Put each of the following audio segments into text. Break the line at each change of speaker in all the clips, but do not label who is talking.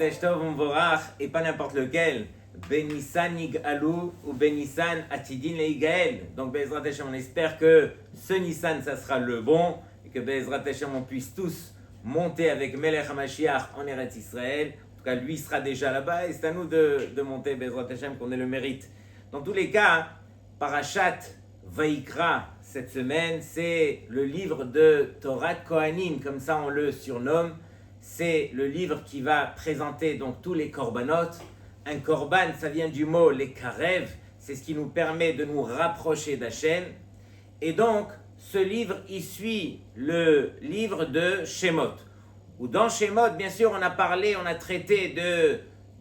Chodesh Tov Umvorach, et pas n'importe lequel. Ben Nissan Yig'alu ou Ben Nissan Atidin Leigael. Donc Bezrat Hashem, on espère que ce Nissan, ça sera le bon, et que Bezrat Hashem, on puisse tous monter avec Melech HaMashiach en Eretz Israël. En tout cas, lui sera déjà là-bas, et c'est à nous de monter Bezrat Hashem, qu'on ait le mérite. Dans tous les cas, Parashat Vaikra, cette semaine, c'est le livre de Torah Kohanim, comme ça on le surnomme. C'est le livre qui va présenter donc tous les korbanot. Un korban, ça vient du mot les karev, c'est ce qui nous permet de nous rapprocher d'Hachem. Et donc, ce livre, il suit le livre de Shemot. Où dans Shemot, bien sûr, on a traité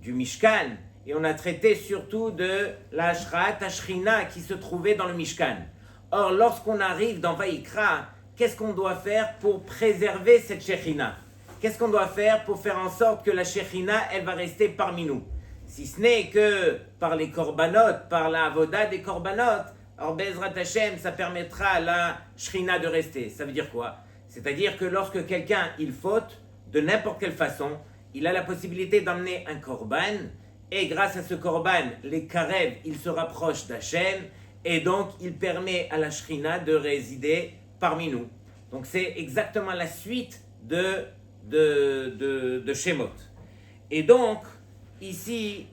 du Mishkan, et on a traité surtout de la Shraat Ashrina qui se trouvait dans le Mishkan. Or, lorsqu'on arrive dans Vaikra, qu'est-ce qu'on doit faire pour préserver cette Shekhinah? Qu'est-ce qu'on doit faire pour faire en sorte que la Shekhinah, elle va rester parmi nous? Si ce n'est que par les korbanot, par la avoda des korbanot, alors Bezrat Hashem, ça permettra à la Shekhinah de rester. Ça veut dire quoi? C'est-à-dire que lorsque quelqu'un, il faute, de n'importe quelle façon, il a la possibilité d'emmener un korban, et grâce à ce korban, les karev, ils se rapprochent d'Hachem, et donc il permet à la Shekhinah de résider parmi nous. Donc c'est exactement la suite de Shemot. Et donc, ici,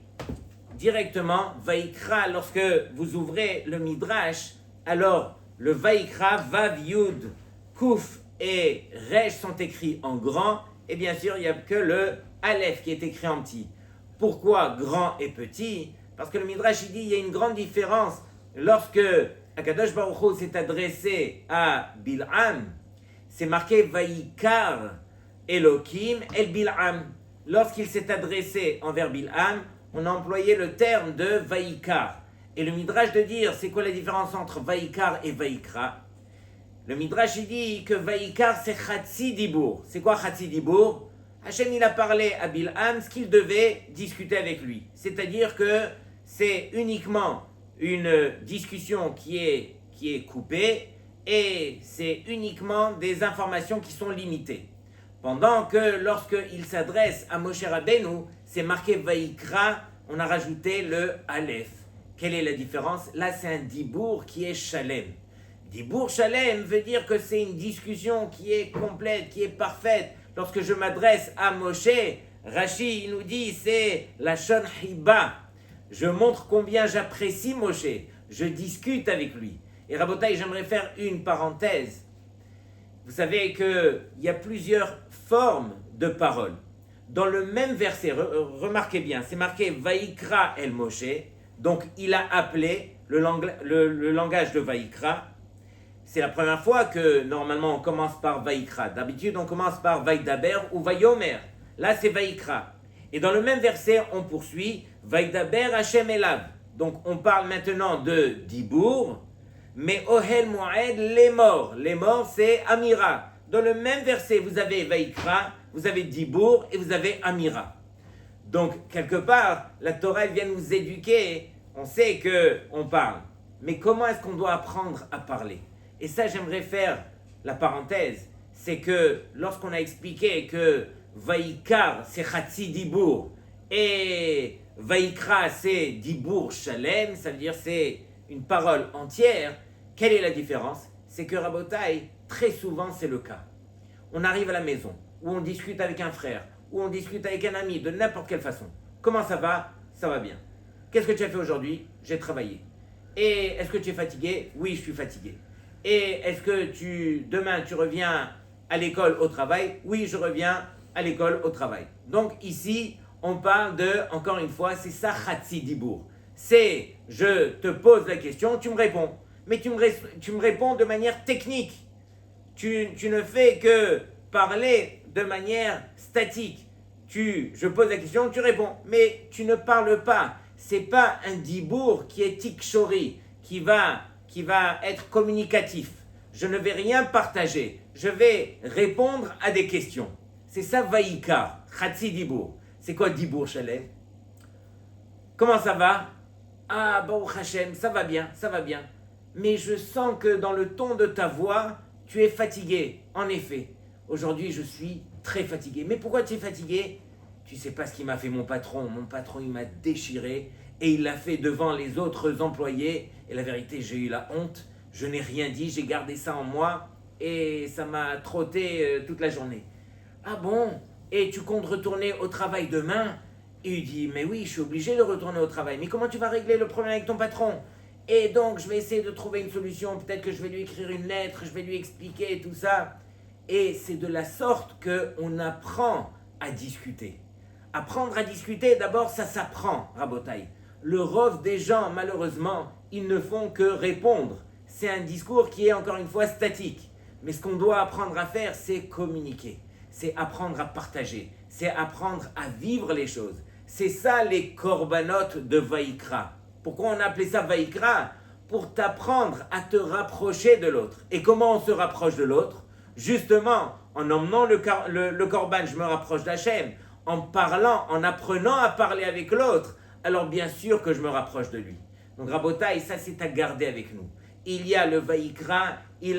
directement, Vaikra, lorsque vous ouvrez le Midrash, alors le Vaikra, Vav, Yud, Kuf et Resh sont écrits en grand, et bien sûr, il n'y a que le Aleph qui est écrit en petit. Pourquoi grand et petit? Parce que le Midrash, il dit, il y a une grande différence lorsque Akadosh Baruch Hu s'est adressé à Bil'am, c'est marqué Vaikar Elohim El Bil'am. Lorsqu'il s'est adressé envers Bil'am, on a employé le terme de Vaikar. Et le Midrash de dire, c'est quoi la différence entre Vaikar et Vaikra? Le Midrash il dit que Vaikar c'est Chatzi Dibour. C'est quoi Chatzi Dibour? Hachem il a parlé à Bil'am ce qu'il devait discuter avec lui. C'est-à-dire que c'est uniquement une discussion qui est coupée et c'est uniquement des informations qui sont limitées. Pendant que lorsqu'il s'adresse à Moshe Rabbeinu, c'est marqué Vaikra, on a rajouté le Aleph. Quelle est la différence? Là, c'est un dibour qui est shalem. Dibour shalem veut dire que c'est une discussion qui est complète, qui est parfaite. Lorsque je m'adresse à Moshe, Rashi il nous dit c'est la shon hiba. Je montre combien j'apprécie Moshe. Je discute avec lui. Et Rabotai, j'aimerais faire une parenthèse. Vous savez qu'il y a plusieurs formes de paroles. Dans le même verset, remarquez bien, c'est marqué Vaikra el Moshe, donc il a appelé le langage de Vaikra. C'est la première fois que normalement on commence par Vaikra. D'habitude on commence par Vaïdaber ou Vayomer. Là c'est Vaikra. Et dans le même verset on poursuit Vaïdaber Hashem Elav. Donc on parle maintenant de Dibour. Mais Ohel Moed, les morts. Les morts, c'est Amira. Dans le même verset, vous avez Vaikra, vous avez Dibour et vous avez Amira. Donc, quelque part, la Torah vient nous éduquer. On sait qu'on parle. Mais comment est-ce qu'on doit apprendre à parler? Et ça, j'aimerais faire la parenthèse. C'est que lorsqu'on a expliqué que Vaikar, c'est Chatzi Dibour et Vaikra, c'est Dibour Shalem, ça veut dire c'est une parole entière. Quelle est la différence? C'est que Rabotai, très souvent c'est le cas. On arrive à la maison, où on discute avec un frère, où on discute avec un ami, de n'importe quelle façon. Comment ça va? Ça va bien. Qu'est-ce que tu as fait aujourd'hui? J'ai travaillé. Et est-ce que tu es fatigué? Oui, je suis fatigué. Et est-ce que demain tu reviens à l'école au travail? Oui, je reviens à l'école au travail. Donc ici, on parle encore une fois, c'est ça Chatzi Dibour. C'est, je te pose la question, tu me réponds. Mais tu me réponds de manière technique. Tu ne fais que parler de manière statique. Je pose la question, tu réponds. Mais tu ne parles pas. C'est pas un dibour qui est tikshori, qui va être communicatif. Je ne vais rien partager. Je vais répondre à des questions. C'est ça Vaikar, Chatzi Dibour. C'est quoi Dibour Shalem? Comment ça va? Ah, Baruch Hashem, ça va bien. Mais je sens que dans le ton de ta voix, tu es fatigué. En effet, aujourd'hui, je suis très fatigué. Mais pourquoi tu es fatigué? tu sais pas ce qu'il m'a fait mon patron. Mon patron, il m'a déchiré et il l'a fait devant les autres employés. Et la vérité, j'ai eu la honte. Je n'ai rien dit, j'ai gardé ça en moi et ça m'a trotté toute la journée. Ah bon? Et tu comptes retourner au travail demain? Et il dit, mais oui, je suis obligé de retourner au travail. Mais comment tu vas régler le problème avec ton patron? Et donc, je vais essayer de trouver une solution. Peut-être que je vais lui écrire une lettre, je vais lui expliquer tout ça. Et c'est de la sorte qu'on apprend à discuter. Apprendre à discuter, d'abord, ça s'apprend, Rabotaï. Le rov des gens, malheureusement, ils ne font que répondre. C'est un discours qui est encore une fois statique. Mais ce qu'on doit apprendre à faire, c'est communiquer. C'est apprendre à partager. C'est apprendre à vivre les choses. C'est ça les korbanot de Vaïkra. Pourquoi on a appelé ça Vaïkra? Pour t'apprendre à te rapprocher de l'autre. Et comment on se rapproche de l'autre? Justement, en emmenant le korban, je me rapproche d'Hachem. En parlant, en apprenant à parler avec l'autre, alors bien sûr que je me rapproche de lui. Donc Rabotaï, ça c'est à garder avec nous. Il y a le Vaïkra, il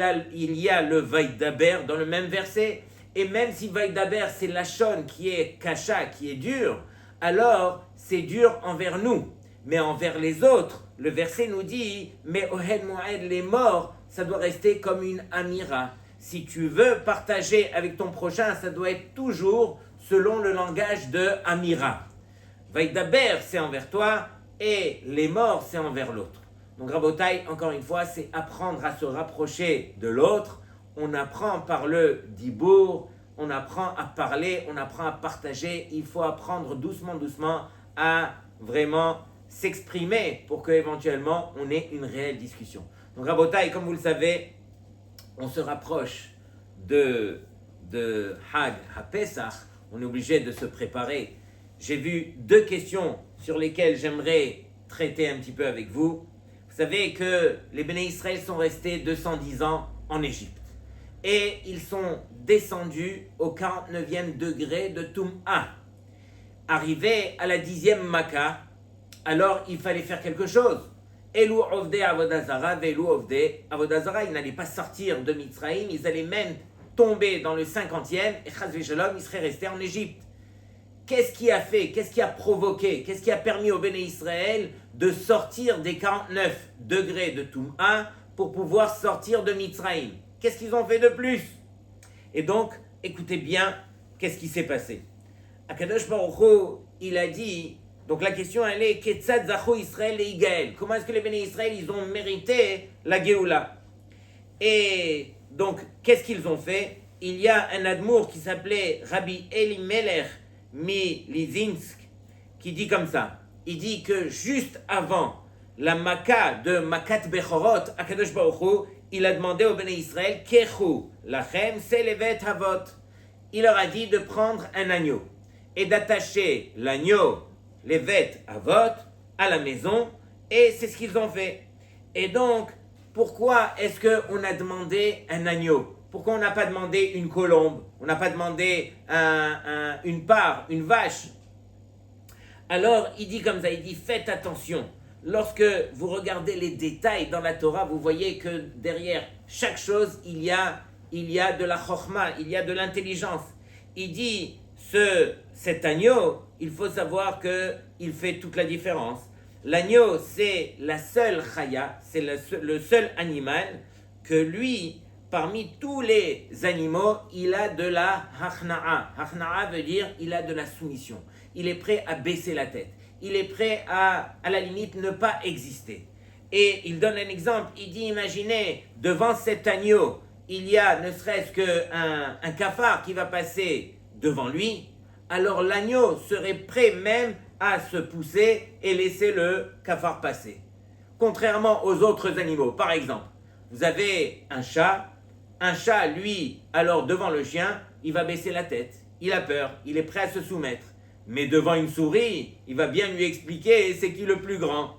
y a le Vaïdaber dans le même verset. Et même si Vaïdaber c'est Lachon qui est kasha, qui est dur, alors c'est dur envers nous. Mais envers les autres, le verset nous dit, mais Ohed Moed, les morts, ça doit rester comme une amira. Si tu veux partager avec ton prochain, ça doit être toujours selon le langage de amira. Vaïdaber, c'est envers toi, et les morts, c'est envers l'autre. Donc Rabotaï, encore une fois, c'est apprendre à se rapprocher de l'autre. On apprend par le dibour, on apprend à parler, on apprend à partager. Il faut apprendre doucement, doucement à vraiment s'exprimer pour qu'éventuellement on ait une réelle discussion. Donc Rabotaï, comme vous le savez, on se rapproche de Hag HaPesach, on est obligé de se préparer. J'ai vu 2 questions sur lesquelles j'aimerais traiter un petit peu avec vous. Vous savez que les Béné Israël sont restés 210 ans en Égypte. Et ils sont descendus au 49e degré de Toum'a. Arrivés à la 10e Makkah, alors il fallait faire quelque chose. Elou Ovde Avodazara, Velou Ovde Avodazara, ils n'allaient pas sortir de Mitzraïm, ils allaient même tomber dans le 50e, et Chaz Veshalom, ils seraient restés en Égypte. Qu'est-ce qui a fait, qu'est-ce qui a provoqué, qu'est-ce qui a permis aux Béné Israël de sortir des 49 degrés de Toum'a pour pouvoir sortir de Mitzraïm? Qu'est-ce qu'ils ont fait de plus? Et donc, écoutez bien, qu'est-ce qui s'est passé? Akadosh Baruch Hu, il a dit, donc la question elle est, Ketzad Zachu Israël et Igaël. Comment est-ce que les Béné Israël, ils ont mérité la Géoula? Et donc, qu'est-ce qu'ils ont fait? Il y a un admour qui s'appelait Rabbi Elimelech Milizinsk, qui dit comme ça. Il dit que juste avant la Makkah de Makat Bechorot, Akadosh Baruch Hu, il a demandé aux Béné Israël, Kechu lachem selevet havot. Il leur a dit de prendre un agneau et d'attacher l'agneau, levet havot, à la maison, et c'est ce qu'ils ont fait. Et donc, pourquoi est-ce qu'on a demandé un agneau? Pourquoi on n'a pas demandé une colombe? On n'a pas demandé une part, une vache? Alors, il dit comme ça, il dit, faites attention. Lorsque vous regardez les détails dans la Torah, vous voyez que derrière chaque chose, il y a de la chokhma, il y a de l'intelligence. Il dit, cet agneau, il faut savoir qu'il fait toute la différence. L'agneau, c'est la seule chaya, c'est le seul animal que lui, parmi tous les animaux, il a de la hachna'a. Hachna'a veut dire, il a de la soumission. Il est prêt à baisser la tête. Il est prêt à la limite, ne pas exister. Et il donne un exemple, il dit, imaginez, devant cet agneau, il y a ne serait-ce qu'un cafard qui va passer devant lui, alors l'agneau serait prêt même à se pousser et laisser le cafard passer. Contrairement aux autres animaux, par exemple, vous avez un chat, lui, alors devant le chien, il va baisser la tête, il a peur, il est prêt à se soumettre. Mais devant une souris, il va bien lui expliquer c'est qui le plus grand.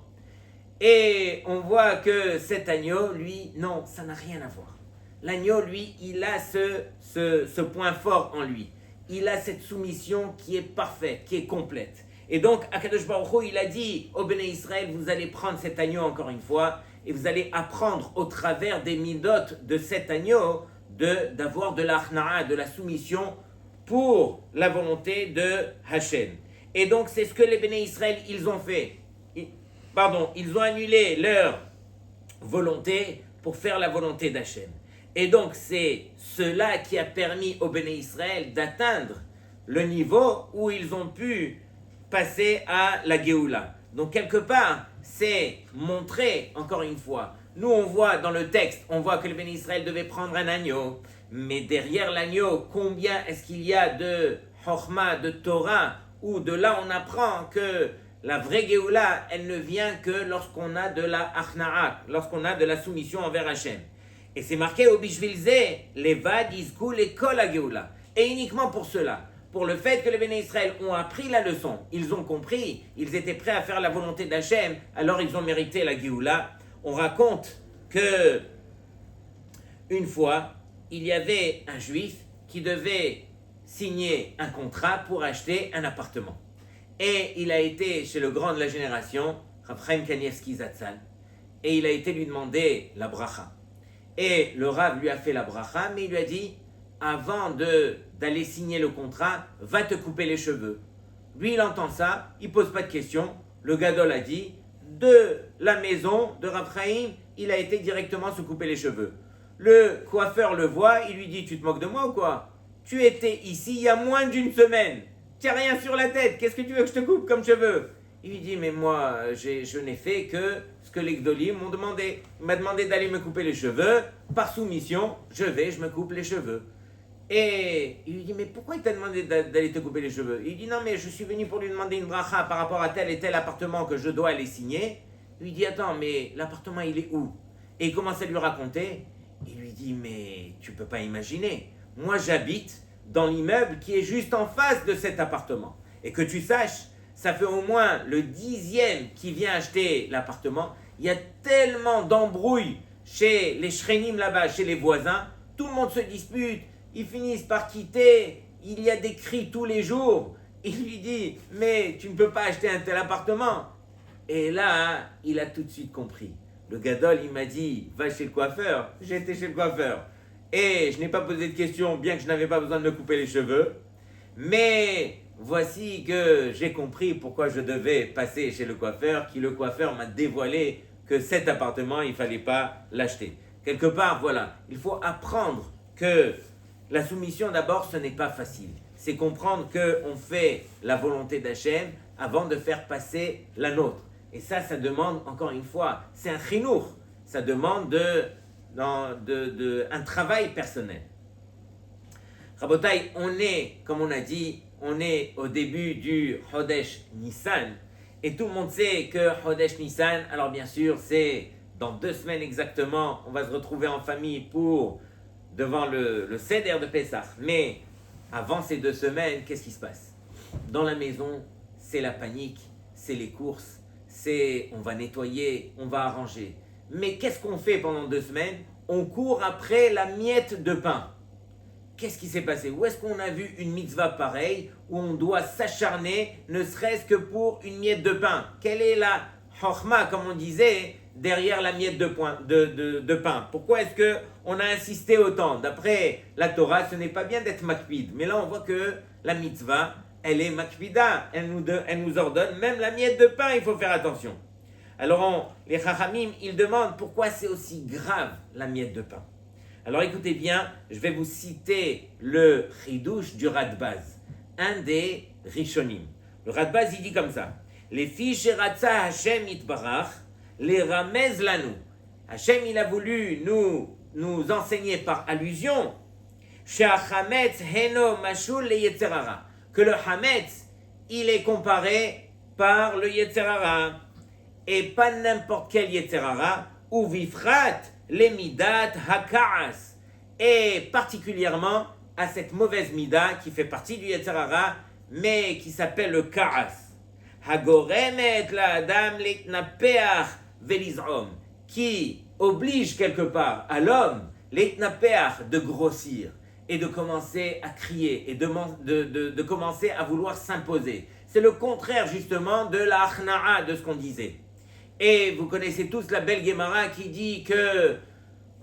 Et on voit que cet agneau, lui, non, ça n'a rien à voir. L'agneau, lui, il a ce point fort en lui. Il a cette soumission qui est parfaite, qui est complète. Et donc, Akadosh Baruch Hu, il a dit au Béné Israël, vous allez prendre cet agneau encore une fois, et vous allez apprendre au travers des midot de cet agneau d'avoir de l'achna'a, de la soumission pour la volonté de Hachem. Et donc c'est ce que les Béné Israël, ils ont fait. Ils ont annulé leur volonté pour faire la volonté d'Hachem. Et donc c'est cela qui a permis aux Béné Israël d'atteindre le niveau où ils ont pu passer à la Géoula. Donc quelque part, c'est montrer, encore une fois, nous on voit dans le texte, on voit que le Béné Israël devait prendre un agneau, mais derrière l'agneau, combien est-ce qu'il y a de Chokhma, de Torah, où de là on apprend que la vraie Géoula, elle ne vient que lorsqu'on a de la Achna'a, lorsqu'on a de la soumission envers Hachem. Et c'est marqué au Bishvilze, les Vad, Izku, les Kol à Géoula. Et uniquement pour cela, pour le fait que les Béné Israël ont appris la leçon, ils ont compris, ils étaient prêts à faire la volonté d'Hachem, alors ils ont mérité la Géoula. On raconte que une fois, il y avait un juif qui devait signer un contrat pour acheter un appartement. Et il a été chez le grand de la génération, Rav Chaim Kanievski Zatzal, et il a été lui demander la bracha. Et le Rav lui a fait la bracha, mais il lui a dit, avant d'aller signer le contrat, va te couper les cheveux. Lui, il entend ça, il ne pose pas de questions. Le Gadol a dit, de la maison de Rav Chaim, il a été directement se couper les cheveux. Le coiffeur le voit, il lui dit, tu te moques de moi ou quoi? Tu étais ici il y a moins d'une semaine. Tu n'as rien sur la tête, qu'est-ce que tu veux que je te coupe comme cheveux? Il lui dit, mais moi, je n'ai fait que ce que les Gdolim m'ont demandé. Il m'a demandé d'aller me couper les cheveux. Par soumission, je me coupe les cheveux. Et il lui dit, mais pourquoi il t'a demandé d'aller te couper les cheveux? Il dit, non, mais je suis venu pour lui demander une bracha par rapport à tel et tel appartement que je dois aller signer. Il lui dit, attends, mais l'appartement, il est où? Et il commence à lui raconter. Il lui dit, mais tu peux pas imaginer. Moi, j'habite dans l'immeuble qui est juste en face de cet appartement. Et que tu saches, ça fait au moins le 10e qui vient acheter l'appartement. Il y a tellement d'embrouilles chez les shrenim là-bas, chez les voisins. Tout le monde se dispute. Ils finissent par quitter. Il y a des cris tous les jours. Il lui dit, mais tu ne peux pas acheter un tel appartement. Et là, il a tout de suite compris. Le Gadol, il m'a dit, va chez le coiffeur. J'ai été chez le coiffeur. Et je n'ai pas posé de questions, bien que je n'avais pas besoin de me couper les cheveux. Mais voici que j'ai compris pourquoi je devais passer chez le coiffeur, qui le coiffeur m'a dévoilé que cet appartement, il ne fallait pas l'acheter. Quelque part, voilà, il faut apprendre que la soumission d'abord, ce n'est pas facile. C'est comprendre qu'on fait la volonté d'Hachem avant de faire passer la nôtre. Et ça demande, encore une fois, c'est un chinour. Ça demande un travail personnel. Rabotai, on est, comme on a dit, on est au début du Chodesh Nissan. Et tout le monde sait que Chodesh Nissan, alors bien sûr, c'est dans 2 semaines exactement, on va se retrouver en famille devant le Seder de Pessah. Mais avant ces 2 semaines, qu'est-ce qui se passe? Dans la maison, c'est la panique, c'est les courses, on va nettoyer, on va arranger. Mais qu'est-ce qu'on fait pendant 2 semaines? On court après la miette de pain. Qu'est-ce qui s'est passé? Où est-ce qu'on a vu une mitzvah pareille où on doit s'acharner, ne serait-ce que pour une miette de pain? Quelle est la chokhma, comme on disait, derrière la miette de pain? Pourquoi est-ce qu'on a insisté autant? D'après la Torah, ce n'est pas bien d'être makpid. Mais là, on voit que la mitzvah, elle est makpida. Elle nous ordonne, même la miette de pain, il faut faire attention. Alors, les chachamim, ils demandent pourquoi c'est aussi grave la miette de pain. Alors écoutez bien, je vais vous citer le chidouche du Radbaz, un des rishonim. Le Radbaz, il dit comme ça: les filles sheratza Hashem itbarach, les ramez lanu. Hashem, il a voulu nous enseigner par allusion, she'achametz heno mashul le yetzerara, que le hametz, il est comparé par le yetzerara. Et pas n'importe quel yetzerara, ou vifrat les midat hakaas, et particulièrement à cette mauvaise mida qui fait partie du yetzerara, mais qui s'appelle le kaas. Hagoremet la adam litnapeach velizom, qui oblige quelque part à l'homme litnapeach de grossir et de commencer à crier et de commencer à vouloir s'imposer. C'est le contraire justement de la achna'a, de ce qu'on disait. Et vous connaissez tous la belle Gemara qui dit que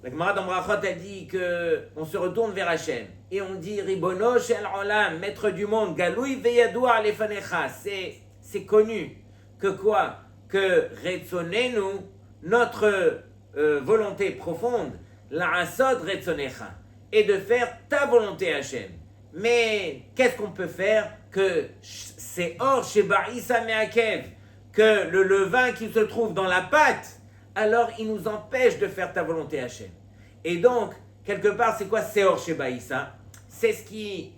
La Gemara dans Brachot a dit qu'on se retourne vers Hachem. Et on dit, Ribono shel olam, maître du monde, Galoui veyadoua alefanecha. C'est connu. Que quoi? Que Retzonenu, notre volonté profonde, la asod Retzonecha, est de faire ta volonté Hachem. Mais qu'est-ce qu'on peut faire? Que c'est or chez Barissa Meakev, que le levain qui se trouve dans la pâte, alors il nous empêche de faire ta volonté Hachem. Et donc, quelque part, c'est quoi Seor Shebaïssa? C'est ce qui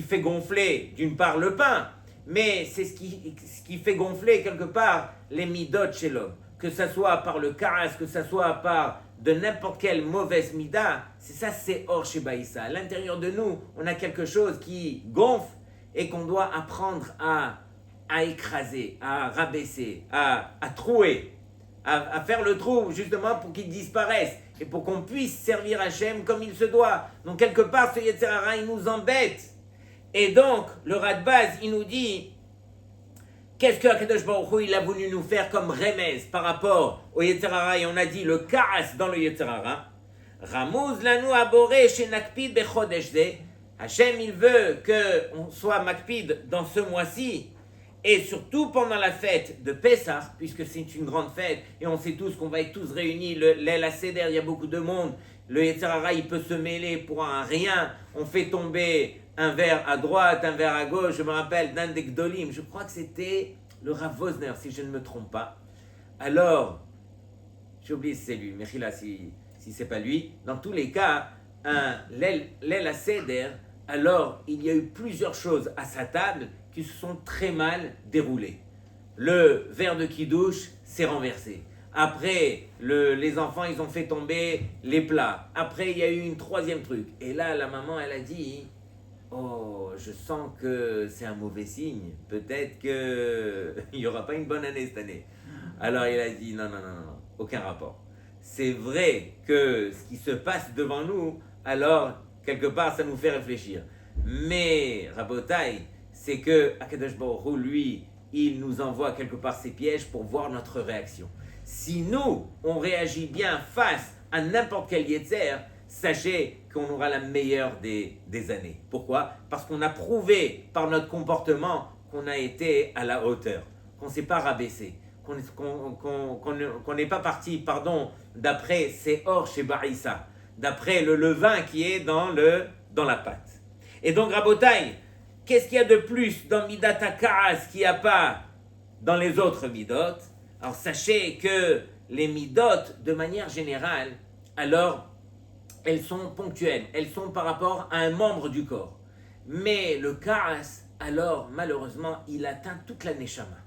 fait gonfler, d'une part, le pain, mais c'est ce qui fait gonfler, quelque part, les midot chez l'homme. Que ça soit par le karas, que ça soit par de n'importe quelle mauvaise mida, c'est ça, c'est Or Shebaïssa. À l'intérieur de nous, on a quelque chose qui gonfle et qu'on doit apprendre à écraser, à rabaisser, à trouer. À faire le trou justement pour qu'il disparaisse et pour qu'on puisse servir Hachem comme il se doit. Donc quelque part ce Yetzer Hara il nous embête. Et donc le Radbaz il nous dit qu'est-ce que Akadosh Baruch Hu il a voulu nous faire comme remez par rapport au Yetzer Hara, et on a dit le karas dans le Yetzer Hara. Ramuz lanu aboré chez Nakpid bechodesh ze. Hachem il veut qu'on soit makpid dans ce mois-ci. Et surtout pendant la fête de Pessah, puisque c'est une grande fête, et on sait tous qu'on va être tous réunis, l'El Seder, il y a beaucoup de monde, le Yetzer Hara, il peut se mêler pour un rien, on fait tomber un verre à droite, un verre à gauche, je me rappelle d'un des Gdolim, je crois que c'était le Rav Wosner, si je ne me trompe pas. Alors, j'ai oublié si c'est lui, Mechila, si c'est pas lui, dans tous les cas, l'El Seder, alors il y a eu plusieurs choses à sa table, qui se sont très mal déroulés. Le verre de Kiddush s'est renversé. Après, les enfants, ils ont fait tomber les plats. Après, il y a eu une troisième truc. Et là, la maman, elle a dit, oh, je sens que c'est un mauvais signe. Peut-être qu'il n'y aura pas une bonne année cette année. Alors, il a dit, non, aucun rapport. C'est vrai que ce qui se passe devant nous, alors, quelque part, ça nous fait réfléchir. Mais, Rabotai, c'est que Akadosh Baruch Hu, lui, il nous envoie quelque part ses pièges pour voir notre réaction. Si nous, on réagit bien face à n'importe quel yetzer, sachez qu'on aura la meilleure des années. Pourquoi? Parce qu'on a prouvé par notre comportement qu'on a été à la hauteur, qu'on ne s'est pas rabaissé, qu'on n'est pas parti, d'après Seor chez Barissa, d'après le levain qui est dans la pâte. Et donc, Rabotai, qu'est-ce qu'il y a de plus dans Midat HaKaas qu'il n'y a pas dans les autres Midot? Alors sachez que les Midot, de manière générale, alors elles sont ponctuelles, elles sont par rapport à un membre du corps. Mais le Kaas, alors malheureusement, il atteint toute la Neshama.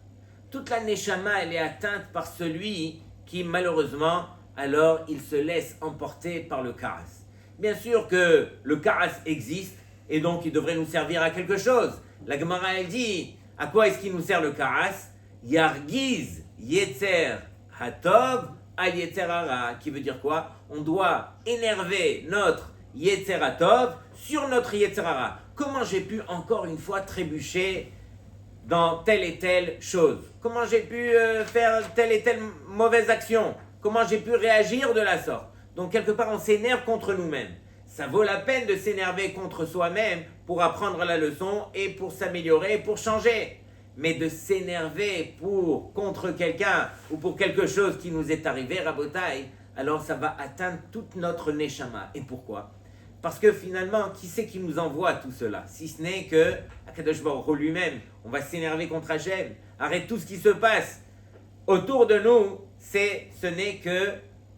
Toute la Neshama, elle est atteinte par celui qui malheureusement, alors il se laisse emporter par le Kaas. Bien sûr que le Kaas existe, et donc il devrait nous servir à quelque chose. La Gemara elle dit, à quoi est-ce qu'il nous sert le karas? Yargiz Yetzer Hatov al Yetzer Hara, qui veut dire quoi? On doit énerver notre Yetzer Hatov sur notre Yetzer Hara. Comment j'ai pu encore une fois trébucher dans telle et telle chose? Comment j'ai pu faire telle et telle mauvaise action? Comment j'ai pu réagir de la sorte? Donc quelque part on s'énerve contre nous-mêmes. Ça vaut la peine de s'énerver contre soi-même pour apprendre la leçon et pour s'améliorer, pour changer. Mais de s'énerver contre quelqu'un ou pour quelque chose qui nous est arrivé, Rabotai, alors ça va atteindre toute notre Neshama. Et pourquoi? Parce que finalement, qui c'est qui nous envoie tout cela? Si ce n'est que Akadosh Baruch Hu lui-même. On va s'énerver contre Hachem. Arrête tout ce qui se passe autour de nous, ce n'est que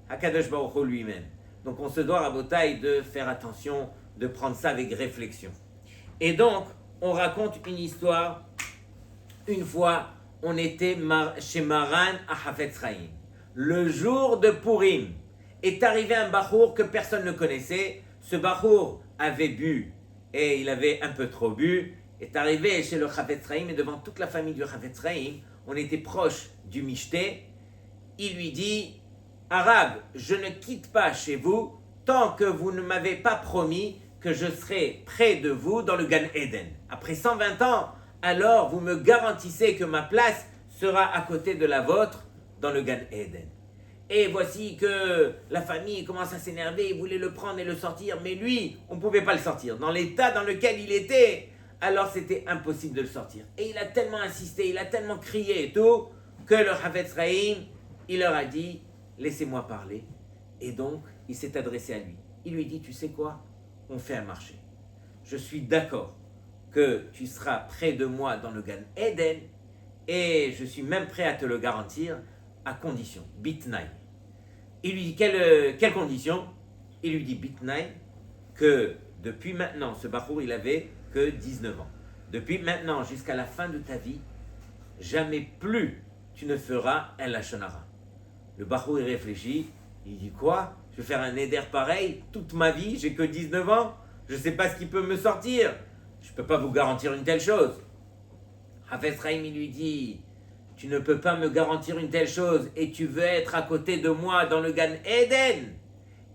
Akadosh Baruch Hu lui-même. Donc on se doit, Rabotai, de faire attention, de prendre ça avec réflexion. Et donc, on raconte une histoire. Une fois, on était chez Maran à Hafetz Chaim. Le jour de Purim, est arrivé un bachour que personne ne connaissait. Ce bachour avait bu, et il avait un peu trop bu. Est arrivé chez le Hafetz Chaim, et devant toute la famille du Hafetz Chaim, on était proche du Mishté. Il lui dit, Arabe, je ne quitte pas chez vous tant que vous ne m'avez pas promis que je serai près de vous dans le Gan Eden. Après 120 ans, alors vous me garantissez que ma place sera à côté de la vôtre dans le Gan Eden. Et voici que la famille commence à s'énerver, il voulait le prendre et le sortir, mais lui, on ne pouvait pas le sortir. Dans l'état dans lequel il était, alors c'était impossible de le sortir. Et il a tellement insisté, il a tellement crié et tout, que le Havetz Chaim, il leur a dit, laissez-moi parler. Et donc, il s'est adressé à lui. Il lui dit, tu sais quoi? On fait un marché. Je suis d'accord que tu seras près de moi dans le Gan Eden, et je suis même prêt à te le garantir, à condition, bitnaï. Il lui dit, quelle condition? Il lui dit, bitnaï, que depuis maintenant, ce Bachour, il avait que 19 ans. Depuis maintenant jusqu'à la fin de ta vie, jamais plus tu ne feras un Lachon Hara. Le Bachour, il réfléchit, il dit, quoi? Je vais faire un éder pareil toute ma vie, j'ai que 19 ans, je ne sais pas ce qui peut me sortir. Je ne peux pas vous garantir une telle chose. Havetz Chaim, il lui dit, tu ne peux pas me garantir une telle chose et tu veux être à côté de moi dans le Gan Eden.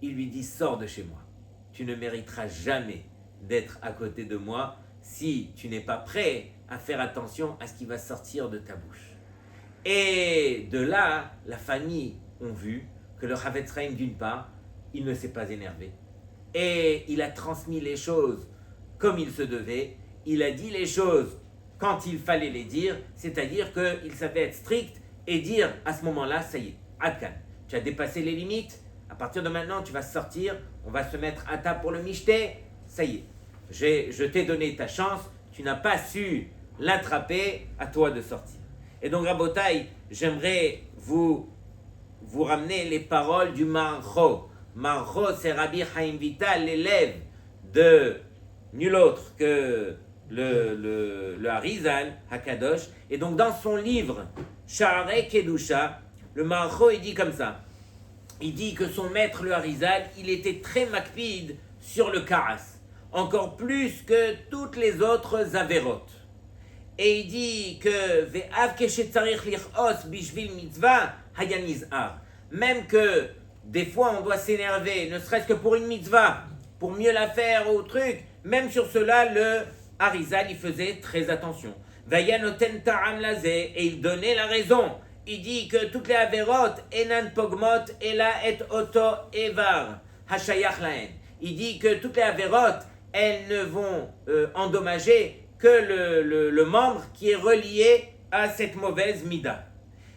Il lui dit, sors de chez moi. Tu ne mériteras jamais d'être à côté de moi si tu n'es pas prêt à faire attention à ce qui va sortir de ta bouche. Et de là, la famille ont vu que le Havetz Chaim, d'une part, il ne s'est pas énervé. Et il a transmis les choses comme il se devait. Il a dit les choses quand il fallait les dire, c'est-à-dire qu'il savait être strict et dire à ce moment-là, ça y est, Adkan, tu as dépassé les limites, à partir de maintenant, tu vas sortir, on va se mettre à table pour le michté, ça y est, je t'ai donné ta chance, tu n'as pas su l'attraper, à toi de sortir. Et donc, Rabotai, j'aimerais vous ramener les paroles du Marcho. Marcho, c'est Rabbi Chaim Vital, l'élève de nul autre que le Harizal, Hakadosh. Et donc dans son livre, Sha'arei Kedusha, le Marcho, il dit comme ça. Il dit que son maître, le Harizal, il était très makpid sur le Karas, encore plus que toutes les autres avérotes. Et il dit que Ve'av keshetzarich lichos bishvil mitzvah hayanizar. Même que des fois on doit s'énerver, ne serait-ce que pour une mitzvah, pour mieux la faire ou truc, même sur cela, le Harizal, il faisait très attention. Vayanoten ta'am lazé, et il donnait la raison. Il dit que toutes les avérotes, enan pogmot, ela et oto evar, hashayach laen. Il dit que toutes les avérotes, elles ne vont endommager que le membre qui est relié à cette mauvaise mida.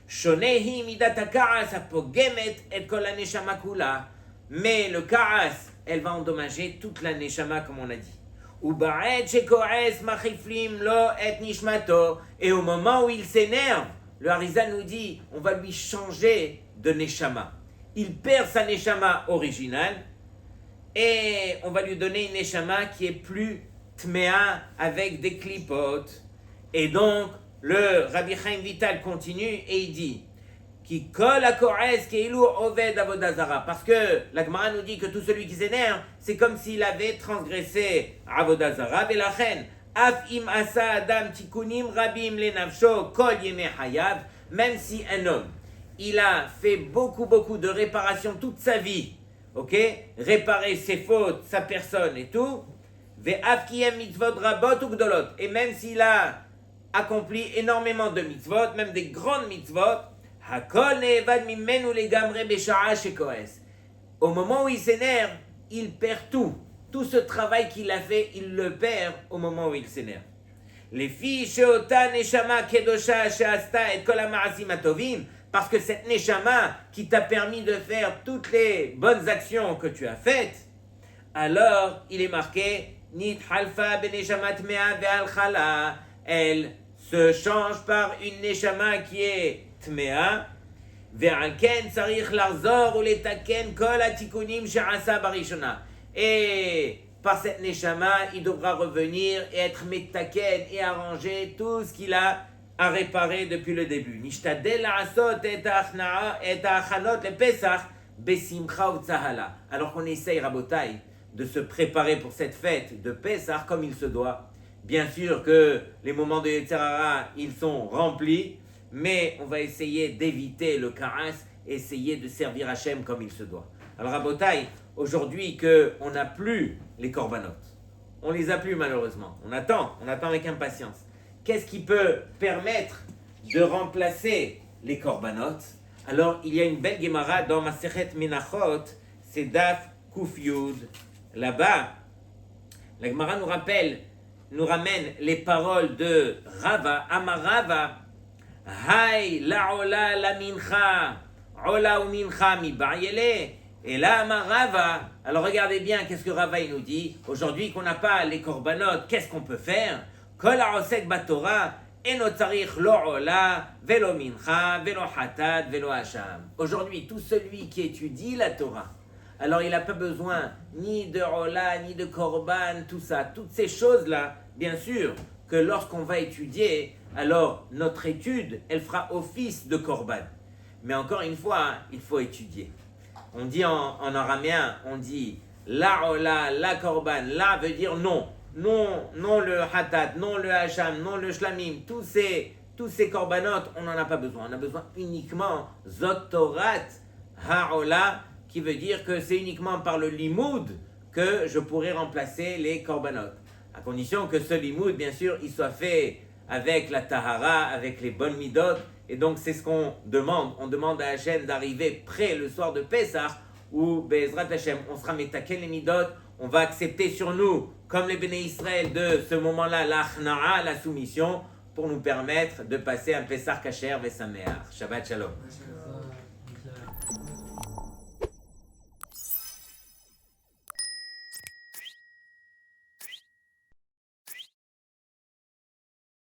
Shonehi midat hakaras apogemet et kol haneshama kula. Mais le karas, elle va endommager toute la neshama, comme on a dit. Et au moment où il s'énerve, le Harizal nous dit, on va lui changer de neshama. Il perd sa neshama originale et on va lui donner une neshama qui est plus tmea avec des clipotes. Et donc, le Rabbi Chaim Vital continue et il dit, qui colle à Korez, qui est ilou oved avodazara. Parce que la Gemara nous dit que tout celui qui s'énerve, c'est comme s'il avait transgressé avodazara. Et la reine, af im asa adam tikunim rabim lenavsho kol yeme hayav. Même si un homme, il a fait beaucoup de réparations toute sa vie, ok, réparer ses fautes, sa personne et tout. Ve'af kiyem mitzvot rabot ou gdolot. Et même s'il a accompli énormément de mitzvot, même des grandes mitzvot. Au moment où il s'énerve, il perd tout. Tout ce travail qu'il a fait, il le perd au moment où il s'énerve. Les filles, parce que cette neshama qui t'a permis de faire toutes les bonnes actions que tu as faites, alors il est marqué Nit halfa beneshamat mea ve'alchala. Elle se change par une neshama qui est Tmea, ve'alken sarich larzor ou letaken kol atikunim she'asa barishona. Et par cette neshama, il devra revenir et être metaken et arranger tout ce qu'il a à réparer depuis le début. Nishtadel la'asot et ha'achanot le Pesach besimcha u'tzahala. Alors qu'on essaye, Rabotai, de se préparer pour cette fête de Pesach comme il se doit. Bien sûr que les moments de Yetzer Hara, ils sont remplis, mais on va essayer d'éviter le karas, essayer de servir Hachem comme il se doit. Alors Rabotai, aujourd'hui qu'on n'a plus les korbanot, on les a plus malheureusement, on attend avec impatience. Qu'est-ce qui peut permettre de remplacer les korbanot? Alors, il y a une belle Gemara dans Masechet Menachot, c'est Daf Kuf Yud. Là-bas, la Gemara nous ramène les paroles de Rava, Amar Rava, Hay la ola la mincha, ola ou mincha mi baryele. Et là, Amar Rava, alors regardez bien, qu'est-ce que Rava il nous dit? Aujourd'hui qu'on n'a pas les korbanot, qu'est-ce qu'on peut faire? Kol ha'osek batorah, eno tzarich lo ola, velo mincha, velo hatat, velo hasham. Aujourd'hui, tout celui qui étudie la Torah, alors il n'a pas besoin ni de ola, ni de korban, tout ça, toutes ces choses-là, bien sûr, que lorsqu'on va étudier, alors notre étude, elle fera office de korban. Mais encore une fois, il faut étudier. On dit en araméen, on dit la ola, la korban, la veut dire non. Non, non le hatat, non le hacham, non le shlamim, tous ces korbanot, on n'en a pas besoin. On a besoin uniquement zot torat ha'ola, qui veut dire que c'est uniquement par le limoud que je pourrais remplacer les korbanot. À condition que ce limoud, bien sûr, il soit fait avec la tahara, avec les bonnes midot. Et donc, c'est ce qu'on demande. On demande à Hachem d'arriver près le soir de Pessah, où, Be'ezrat Hachem, on sera metaken les midot, on va accepter sur nous, comme les Béné Israël, de ce moment-là, l'achna'a, la soumission, pour nous permettre de passer un Pessah kasher vesameach. Shabbat shalom.